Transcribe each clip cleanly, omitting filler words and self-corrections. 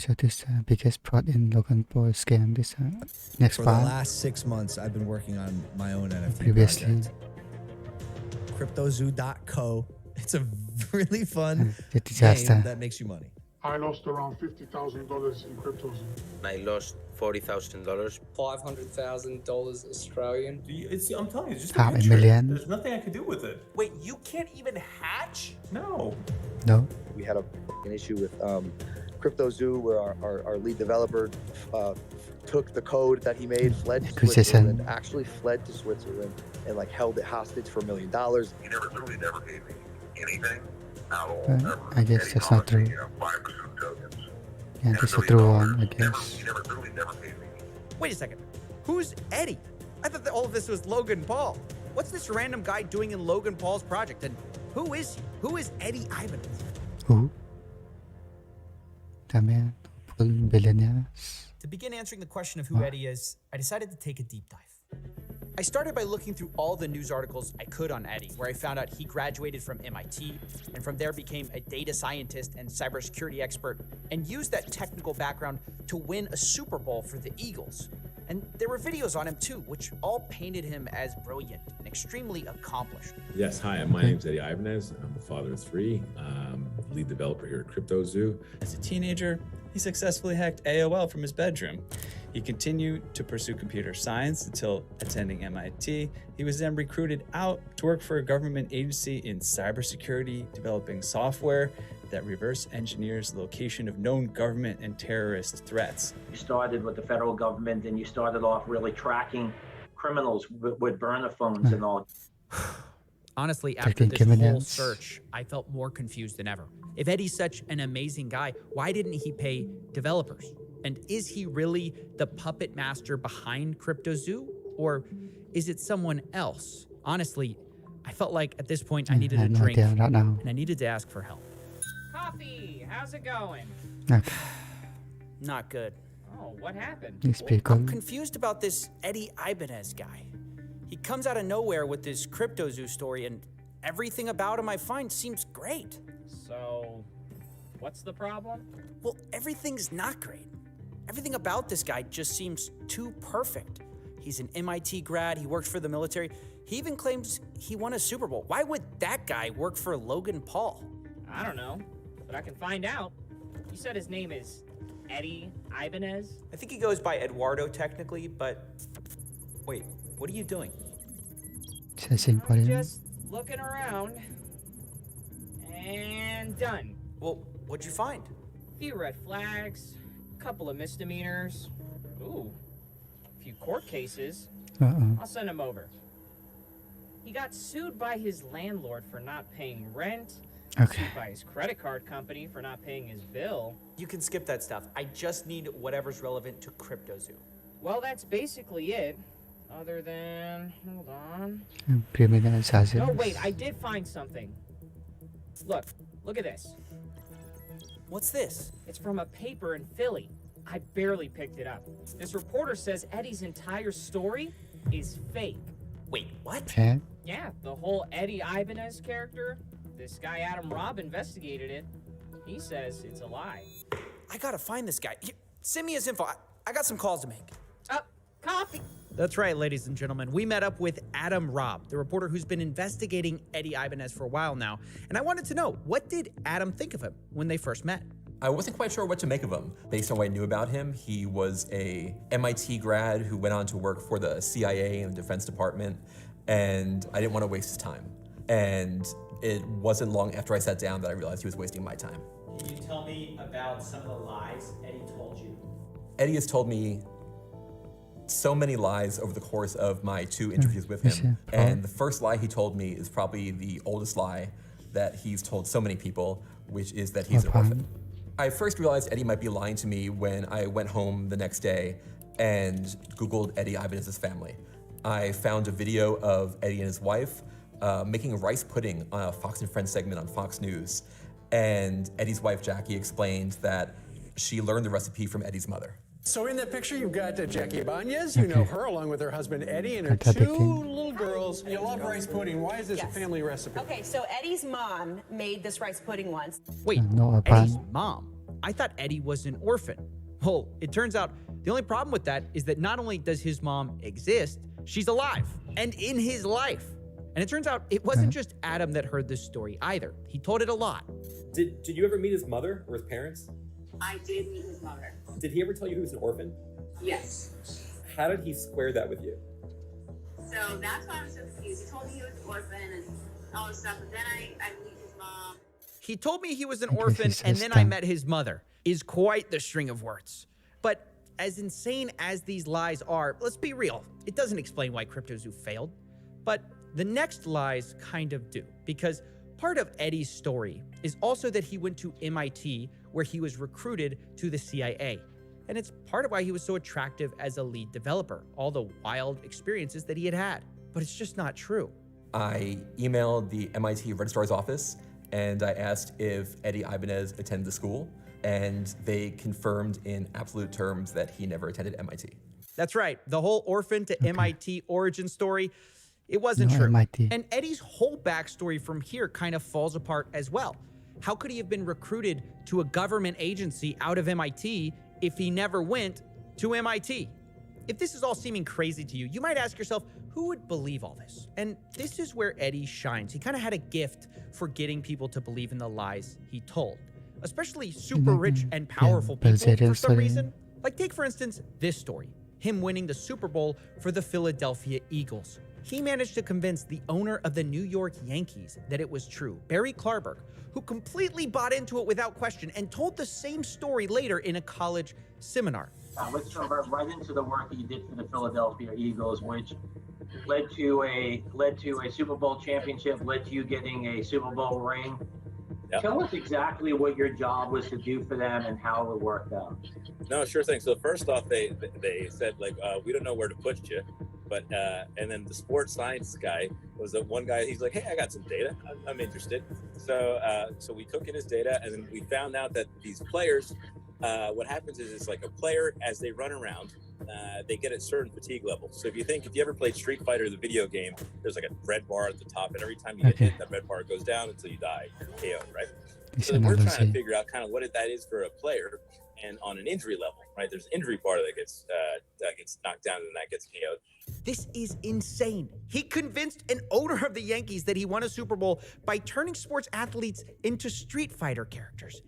So this biggest fraud in Loganpaul scam. This next For the part. last 6 months, I've been working on my own NFT Previously. project. CryptoZoo.co. It's a really fun The game disaster. that makes you money. I lost around $50,000 in cryptos. I lost $40,000. $500,000 Australian. I'm telling you, it's just Half a a picture. million. There's nothing I could do with it. Wait, you can't even hatch? No. No. We had an issue with CryptoZoo where our lead developer took the code that he made, fled to Acquisition. Switzerland, actually fled to Switzerland and like held it hostage for $1 million. He literally never gave me anything at all. Ever. I guess Eddie that's not promised me, true. 5% tokens. Yeah, And this is $1 a true million. one, I guess. He literally never gave me. Wait a second. Who's Eddie? I thought that all of this was Logan Paul. What's this random guy doing in Logan Paul's project? And who is he? Who is Eddie Ibanez? Who? The man who pulled billionaires. To begin answering the question of who Eddie is, I decided to take a deep dive. I started by looking through all the news articles I could on Eddie, where I found out he graduated from MIT and from there became a data scientist and cybersecurity expert and used that technical background to win a Super Bowl for the Eagles. And there were videos on him too, which all painted him as brilliant and extremely accomplished. Yes, hi, my name's Eddie Ibanez. I'm a father of 3, lead developer here at CryptoZoo. As a teenager, he successfully hacked AOL from his bedroom. He continued to pursue computer science until attending MIT. He was then recruited out to work for a government agency in cybersecurity, developing software that reverse engineers the location of known government and terrorist threats. You started with the federal government and you started off really tracking criminals with burner phones and all. Honestly, after this whole search, I felt more confused than ever. If Eddie's such an amazing guy, why didn't he pay developers? And is he really the puppet master behind CryptoZoo? Or is it someone else? Honestly, I felt like at this point I needed a drink and I needed to ask for help. Coffee, how's it going? Okay. Not good. Oh, what happened? These people. I'm confused about this Eddie Ibanez guy. He comes out of nowhere with this CryptoZoo story and everything about him I find seems great. So, what's the problem? Well, everything's not great. Everything about this guy just seems too perfect. He's an MIT grad, he works for the military. He even claims he won a Super Bowl. Why would that guy work for Logan Paul? I don't know, but I can find out. You said his name is Eddie Ibanez? I think he goes by Eduardo technically, but wait, what are you doing? I'm just looking around. And done. Well, what'd you find? A few red flags, a couple of misdemeanors. Ooh, a few court cases. I'll send him over. He got sued by his landlord for not paying rent. Okay. Sued by his credit card company for not paying his bill. You can skip that stuff. I just need whatever's relevant to CryptoZoo. Well, that's basically it. Other than, hold on. No, wait, I did find something. Look at this. What's this? It's from a paper in Philly. I barely picked it up. This reporter says Eddie's entire story is fake. Wait, what? Okay. Yeah, the whole Eddie Ibanez character. This guy Adam Robb investigated it. He says it's a lie. I gotta find this guy. Here, send me his info. I got some calls to make. Coffee. That's right, ladies and gentlemen. We met up with Adam Robb, the reporter who's been investigating Eddie Ibanez for a while now. And I wanted to know, what did Adam think of him when they first met? I wasn't quite sure what to make of him. Based on what I knew about him, he was a MIT grad who went on to work for the CIA and the Defense Department, and I didn't want to waste his time. And it wasn't long after I sat down that I realized he was wasting my time. Can you tell me about some of the lies Eddie told you? Eddie has told me so many lies over the course of my 2 interviews with him. And the first lie he told me is probably the oldest lie that he's told so many people, which is that he's an orphan. I first realized Eddie might be lying to me when I went home the next day and Googled Eddie Ibanez's family. I found a video of Eddie and his wife making rice pudding on a Fox and Friends segment on Fox News. And Eddie's wife, Jackie, explained that she learned the recipe from Eddie's mother. So in that picture, you've got Jackie Ibanez. You know her along with her husband, Eddie, and her 2 little girls. You love rice pudding. Why is this a family recipe? Okay, so Eddie's mom made this rice pudding once. Wait, No, Eddie's mom? I thought Eddie was an orphan. Well, it turns out the only problem with that is that not only does his mom exist, she's alive and in his life. And it turns out it wasn't just Adam that heard this story either. He told it a lot. Did you ever meet his mother or his parents? I did meet his mother. Did he ever tell you he was an orphan? Yes. How did he square that with you? So that's why I'm so confused. He told me he was an orphan and all this stuff, but then I meet his mom. He told me he was an orphan and then I met his mother, is quite the string of words. But as insane as these lies are, let's be real, it doesn't explain why CryptoZoo failed. But the next lies kind of do, because part of Eddie's story is also that he went to MIT where he was recruited to the CIA. And it's part of why he was so attractive as a lead developer, all the wild experiences that he had had. But it's just not true. I emailed the MIT registrar's office and I asked if Eddie Ibanez attended the school, and they confirmed in absolute terms that he never attended MIT. That's right. The whole orphan to MIT origin story, it wasn't true. MIT. And Eddie's whole backstory from here kind of falls apart as well. How could he have been recruited to a government agency out of MIT if he never went to MIT? If this is all seeming crazy to you, you might ask yourself, who would believe all this? And this is where Eddie shines. He kind of had a gift for getting people to believe in the lies he told, especially super rich and powerful people for some reason. Like take, for instance, this story, him winning the Super Bowl for the Philadelphia Eagles. He managed to convince the owner of the New York Yankees that it was true, Barry Klarberg, who completely bought into it without question and told the same story later in a college seminar. Let's jump right into the work that you did for the Philadelphia Eagles, which led to a Super Bowl championship, led to you getting a Super Bowl ring. Yep. Tell us exactly what your job was to do for them and how it worked out. No, sure thing. So first off, they said like, we don't know where to put you, but and then the sports science guy was the one guy. He's like, hey, I got some data. I'm interested. So we took in his data, and then we found out that these players, what happens is it's like a player as they run around, they get at certain fatigue levels. So if you ever played Street Fighter, the video game, there's like a red bar at the top, and every time you get hit, that red bar goes down until you die, KO, right? So we're trying to figure out kind of what that is for a player, and on an injury level, right? There's an injury bar that gets knocked down and that gets KO'd. This is insane. He convinced an owner of the Yankees that he won a Super Bowl by turning sports athletes into Street Fighter characters.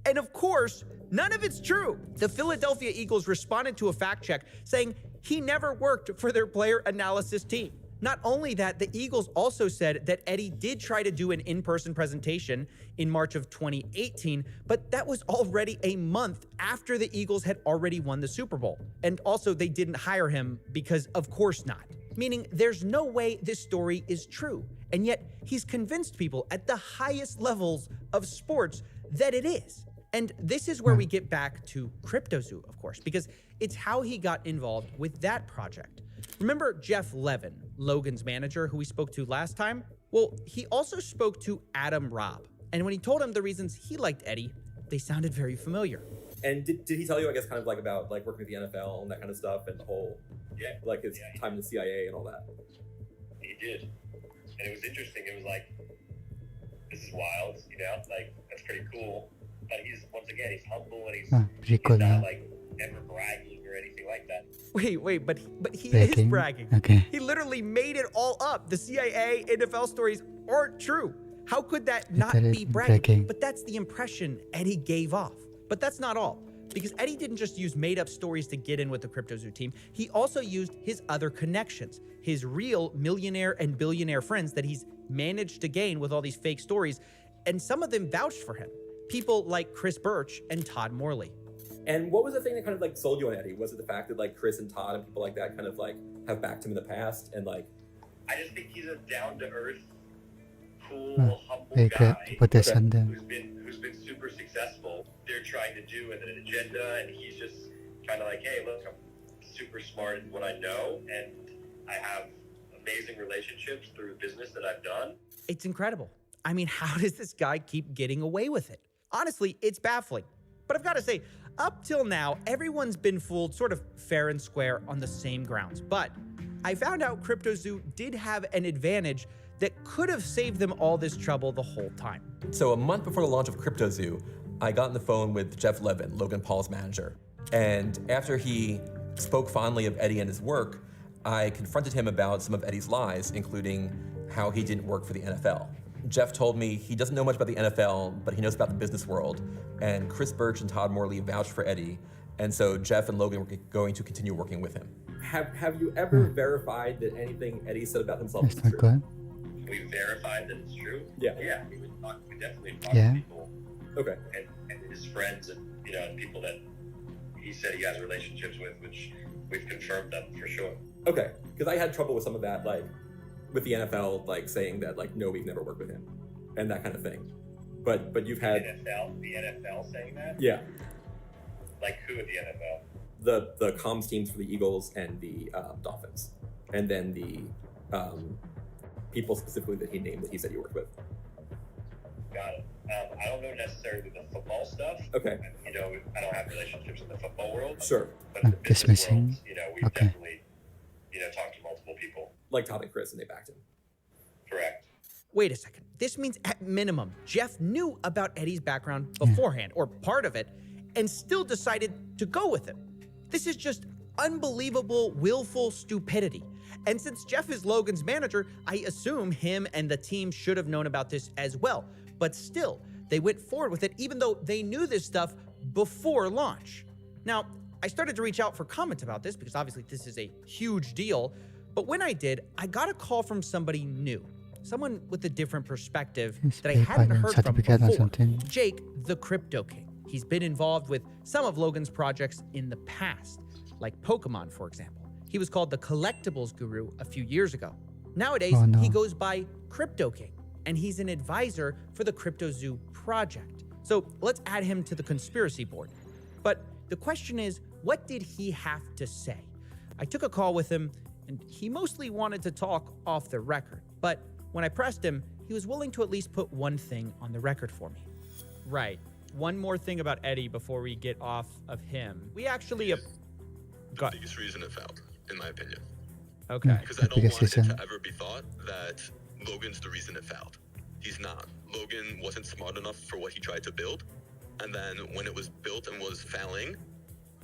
And of course, none of it's true. The Philadelphia Eagles responded to a fact check saying he never worked for their player analysis team. Not only that, the Eagles also said that Eddie did try to do an in-person presentation in March of 2018, but that was already a month after the Eagles had already won the Super Bowl. And also they didn't hire him because of course not. Meaning there's no way this story is true. And yet he's convinced people at the highest levels of sports that it is. And this is where we get back to CryptoZoo, of course, because it's how he got involved with that project. Remember Jeff Levin, Logan's manager, who we spoke to last time? Well, he also spoke to Adam Robb. And when he told him the reasons he liked Eddie, they sounded very familiar. And did he tell you, I guess, kind of like about like working with the NFL and that kind of stuff and the whole, like his time in the CIA and all that? He did. And it was interesting. It was like, this is wild, like, that's pretty cool. But he's humble and he's not like ever bragging or anything like that. Wait, but he is bragging. Okay. He literally made it all up. The CIA, NFL stories aren't true. How could that not be bragging? But that's the impression Eddie gave off. But that's not all. Because Eddie didn't just use made-up stories to get in with the CryptoZoo team. He also used his other connections, his real millionaire and billionaire friends that he's managed to gain with all these fake stories. And some of them vouched for him. People like Chris Birch and Todd Morley. And what was the thing that kind of like sold you on Eddie? Was it the fact that like Chris and Todd and people like that kind of like have backed him in the past and like? I just think he's a down-to-earth, cool, humble They guy put this on them. who's been super successful. They're trying to do an agenda, and he's just kind of like, hey, look, I'm super smart in what I know, and I have amazing relationships through business that I've done. It's incredible. I mean, how does this guy keep getting away with it? Honestly, it's baffling. But I've got to say, up till now, everyone's been fooled sort of fair and square on the same grounds. But I found out CryptoZoo did have an advantage that could have saved them all this trouble the whole time. So a month before the launch of CryptoZoo, I got on the phone with Jeff Levin, Loganpaul's manager. And after he spoke fondly of Eddie and his work, I confronted him about some of Eddie's lies, including how he didn't work for the NFL. Jeff told me he doesn't know much about the NFL, but he knows about the business world. And Chris Birch and Todd Morley vouched for Eddie. And so Jeff and Logan were going to continue working with him. Have you ever verified that anything Eddie said about himself is true? We verified that it's true. Yeah. Yeah, we definitely talked to people. Okay. And his friends and, and people that he said he has relationships with, which we've confirmed them for sure. Okay, because I had trouble with some of that, like, with the NFL, like, saying that, like, no, we've never worked with him, and that kind of thing. But you've had... The NFL saying that? Yeah. Like who at the NFL? The comms teams for the Eagles and the Dolphins. And then the people specifically that he named that he said he worked with. Got it. I don't know necessarily the football stuff. Okay. I don't have relationships in the football world. Sure. But in the business world, we've definitely, talked to multiple people. Like Todd and Chris, and they backed him. Correct. Wait a second. This means at minimum, Jeff knew about Eddie's background beforehand, or part of it, and still decided to go with him. This is just unbelievable, willful stupidity. And since Jeff is Logan's manager, I assume him and the team should have known about this as well. But still, they went forward with it even though they knew this stuff before launch. Now, I started to reach out for comment about this because obviously this is a huge deal. But when I did, I got a call from somebody new, someone with a different perspective that I hadn't heard from before, Jake, the Crypto King. He's been involved with some of Logan's projects in the past, like Pokemon, for example. He was called the Collectibles Guru a few years ago. Nowadays, he goes by Crypto King, and he's an advisor for the Crypto Zoo project. So let's add him to the conspiracy board. But the question is, what did he have to say? I took a call with him, and he mostly wanted to talk off the record. But when I pressed him, he was willing to at least put one thing on the record for me. Right. One more thing about Eddie before we get off of him. We actually... The biggest reason it failed, in my opinion. Okay. Because I don't want it to ever be thought that Logan's the reason it failed. He's not. Logan wasn't smart enough for what he tried to build. And then when it was built and was failing,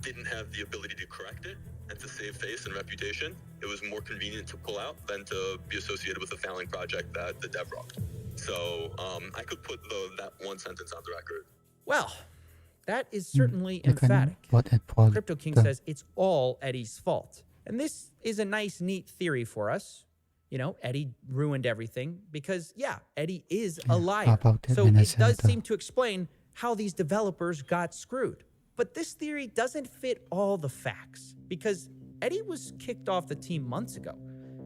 didn't have the ability to correct it and to save face and reputation. It was more convenient to pull out than to be associated with a failing project that the dev rocked. So I could put that one sentence on the record. Well, that is certainly emphatic. Crypto King says it's all Eddie's fault. And this is a nice, neat theory for us. Eddie ruined everything because, Eddie is a liar. So it does seem to explain how these developers got screwed. But this theory doesn't fit all the facts because Eddie was kicked off the team months ago.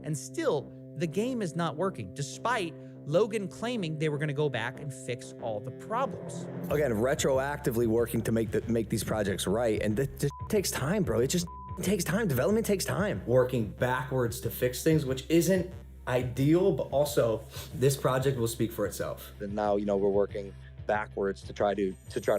And still, the game is not working, despite Logan claiming they were going to go back and fix all the problems. Again, retroactively working to make these projects right, and this takes time, bro. It just takes time. Development takes time. Working backwards to fix things, which isn't ideal, but also this project will speak for itself. And now, we're working backwards to try to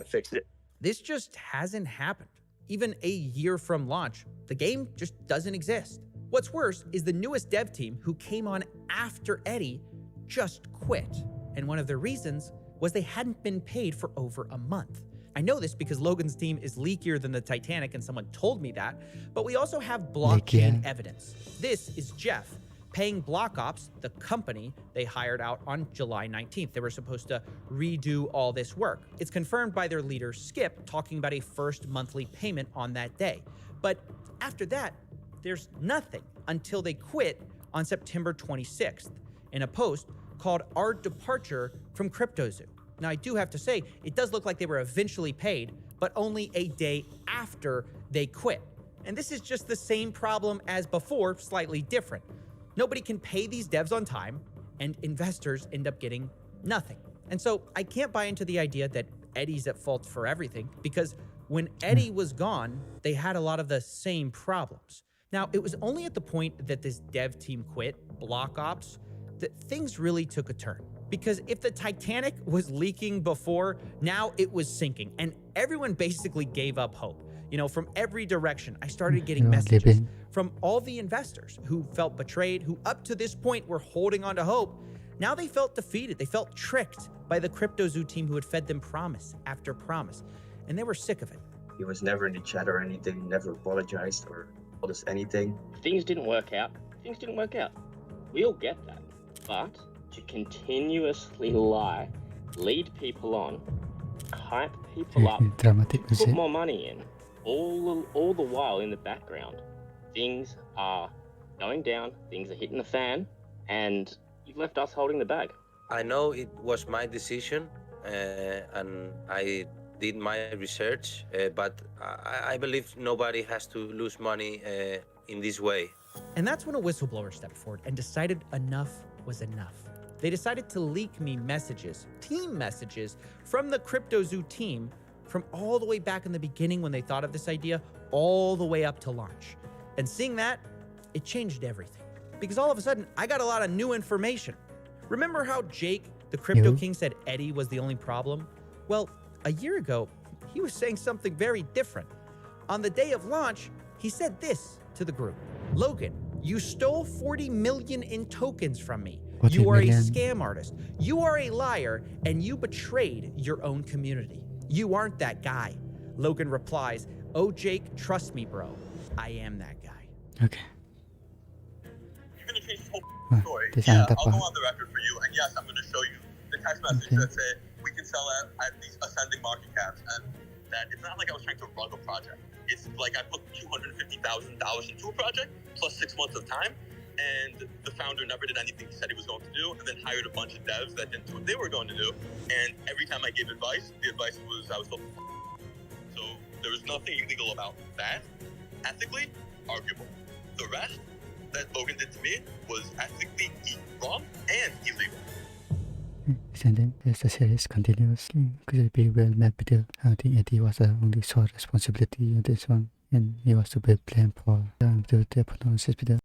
fix it. This just hasn't happened. Even a year from launch, the game just doesn't exist. What's worse is the newest dev team who came on after Eddie just quit. And one of the reasons was they hadn't been paid for over a month. I know this because Logan's team is leakier than the Titanic and someone told me that, but we also have blockchain evidence. This is Jeff paying Block Ops, the company they hired out on July 19th. They were supposed to redo all this work. It's confirmed by their leader, Skip, talking about a first monthly payment on that day. But after that, there's nothing until they quit on September 26th in a post called Our Departure from CryptoZoo. Now, I do have to say, it does look like they were eventually paid, but only a day after they quit. And this is just the same problem as before, slightly different. Nobody can pay these devs on time, and investors end up getting nothing. And so I can't buy into the idea that Eddie's at fault for everything, because when Eddie was gone, they had a lot of the same problems. Now, it was only at the point that this dev team quit, Block Ops, that things really took a turn. Because if the Titanic was leaking before, now it was sinking, and everyone basically gave up hope. From every direction, I started getting messages from all the investors who felt betrayed, who up to this point were holding on to hope. Now they felt defeated. They felt tricked by the CryptoZoo team who had fed them promise after promise, and they were sick of it. He was never in the chat or anything, never apologized or told us anything. Things didn't work out. Things didn't work out. We all get that. But to continuously lie, lead people on, hype people up, Dramatic put more money in, all the while in the background, things are going down, things are hitting the fan, and you've left us holding the bag. I know it was my decision, and I did my research, but I believe nobody has to lose money in this way. And that's when a whistleblower stepped forward and decided enough was enough. They decided to leak me messages, team messages, from the CryptoZoo team from all the way back in the beginning when they thought of this idea, all the way up to launch. And seeing that, it changed everything. Because all of a sudden, I got a lot of new information. Remember how Jake, the Crypto King, said Eddie was the only problem? Well, a year ago, he was saying something very different. On the day of launch, he said this to the group: Logan, you stole 40 million in tokens from me. You are a scam artist. You are a liar, and you betrayed your own community. You aren't that guy. Logan replies, oh, Jake, trust me, bro. I am that guy. Okay. You're going to change this whole story. Yeah, I'll go on the record for you, and yes, I'm going to show you the text message that say we can sell at these ascending market caps, and that it's not like I was trying to rug a project. It's like I put $250,000 into a project plus 6 months of time, and the founder never did anything he said he was going to do, and then hired a bunch of devs that didn't do what they were going to do. And every time I gave advice, the advice was I was told. So there was nothing illegal about that. Ethically, arguable. The rest that Logan did to me was ethically wrong and illegal. And then as the series continues, could it be well met with I think Eddie was only sole responsibility of this one, and he was to be blamed for the pronounces with